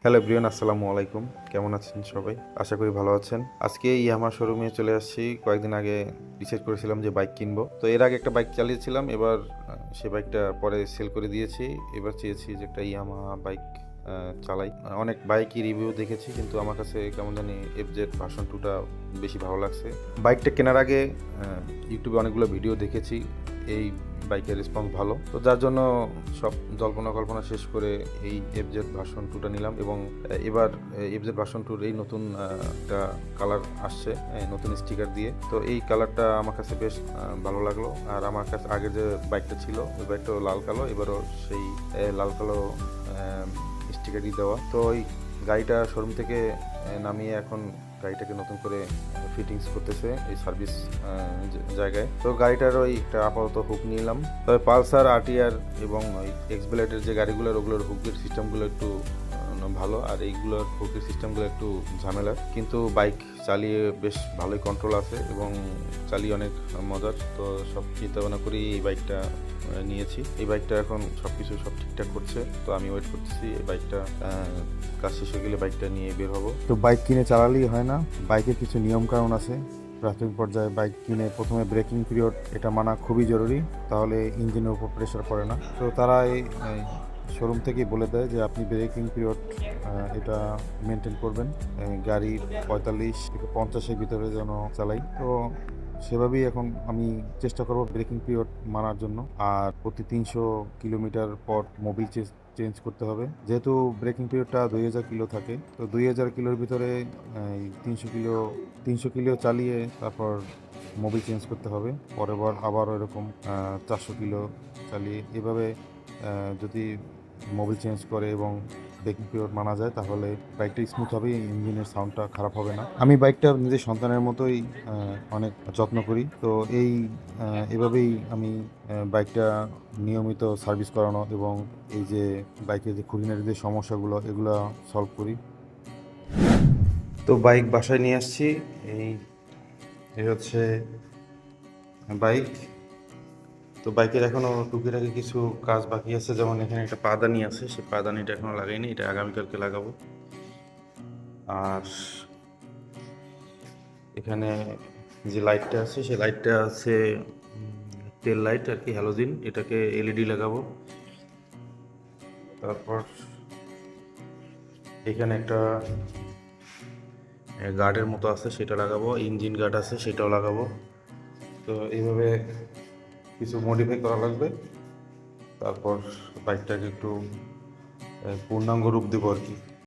Hello everyone, আসসালামু আলাইকুম। কেমন আছেন সবাই? আশা করি ভালো আছেন। আজকে ইয়ামাহা শোরুমে চলে আসছি। কয়েকদিন আগে ডিসাইড করেছিলাম যে বাইক কিনবো। তো এর আগে একটা বাইক চালিয়েছিলাম, এবার সে বাইকটা পরে সেল করে দিয়েছি। এবার চেয়েছি যে একটা ইয়ামাহা বাইক চালাই। অনেক বাইকই রিভিউ দেখেছি, কিন্তু আমার কাছে কেমন জানি এফজেড ভার্সন 2টা বেশি ভালো লাগছে। বাইকটা কেনার আগে ইউটিউবে অনেকগুলো ভিডিও দেখেছি, এই বাইকের রেসপন্স ভালো, তো যার জন্য সব জল্পনা কল্পনা শেষ করে এই এফজেড ভার্সন 2টা নিলাম। এবং এবার এফজেড ভার্সন 2 এই নতুন একটা কালার আসছে, নতুন স্টিকার দিয়ে। তো এই কালারটা আমার কাছে বেশ ভালো লাগলো। আর আমার কাছে আগে যে বাইকটা ছিল ওই বাইকটা লাল কালো, এবারও সেই লাল কালো স্টিকারই দেওয়া। তো ওই গাড়িটা শোরুম থেকে নামিয়ে এখন গাড়িটাকে নতুন করে ফিটিংস করতেছে এই সার্ভিস জায়গায়। তো গাড়িটার ওই একটা আপাতত হুক নিলাম। তবে পালসার, আরটিআর এবং ওই এক্স ব্লেডের যে গাড়িগুলোর ওগুলোর হুকের সিস্টেমগুলো একটু ভালো, আর এইগুলোর হুকের সিস্টেমগুলো একটু ঝামেলার। কিন্তু বাইক চালিয়ে বেশ ভালোই কন্ট্রোল আছে এবং চালিয়ে অনেক মজার। তো সব চিন্তা ভাবনা করি এই বাইকটা নিয়েছি। এই বাইকটা এখন সব ঠিকঠাক করছে। তো আমি ওয়েট করতেছি এই বাইকটা কাজ শেষ হয়ে গেলে বাইকটা নিয়ে বের হবো। তো বাইক কিনে চালালেই হয় না, বাইকের কিছু নিয়ম কানুন আছে। প্রাথমিক পর্যায়ে বাইক কিনে প্রথমে ব্রেকিং পিরিয়ড এটা মানা খুবই জরুরি, তাহলে ইঞ্জিনের উপর প্রেশার পড়ে না। তো তারা এই শোরুম থেকেই বলে দেয় যে আপনি ব্রেকিং পিরিয়ড এটা মেনটেন করবেন, গাড়ি 45 থেকে 50-এর ভিতরে যেন চালাই। তো সেভাবেই এখন আমি চেষ্টা করব ব্রেকিং পিরিয়ড মানার জন্য। আর প্রতি 300 কিলোমিটার পর মোবিল চেঞ্জ করতে হবে। যেহেতু ব্রেকিং পিরিয়ডটা 2000 কিলো থাকে, তো 2000 কিলোর ভিতরে 300 কিলো চালিয়ে তারপর মোবিল চেঞ্জ করতে হবে। পরের বার আবার এরকম 400 কিলো চালিয়ে, এভাবে যদি মোবিল চেঞ্জ করে এবং ব্রেকিং পিরিয়ড মানা যায় তাহলে বাইকটা স্মুথ হবে, ইঞ্জিনের সাউন্ডটা খারাপ হবে না। আমি বাইকটা নিজের সন্তানের মতোই অনেক যত্ন করি। তো এভাবেই আমি বাইকটা নিয়মিত সার্ভিস করানো এবং এই যে বাইকের যে খুঁটিনাটি যে সমস্যাগুলো এগুলো সলভ করি। তো বাইক বাসায় নিয়ে আসছি। এই এই হচ্ছে বাইক। তো বাইকের এখনো টুকিটাকি কিছু কাজ বাকি আছে, যেমন এখানে একটা পাদানি আছে, সেই পাদানিটা এখনো লাগাইনি, এটা আগামীকালকে লাগাবো। আর এখানে যে লাইটটা আছে সেই লাইটটা আছে টেল লাইট আর কি, হ্যালোজিন, এটাকে এলইডি লাগাবো। তারপর এখানে একটা গার্ডের মতো আছে সেটা লাগাবো, ইঞ্জিন গার্ড আছে সেটাও লাগাবো। তো এইভাবে কিছু মডিফাই করা লাগবে, তারপর বাইকটাকে একটু পূর্ণাঙ্গ রূপ দেবো আর কি।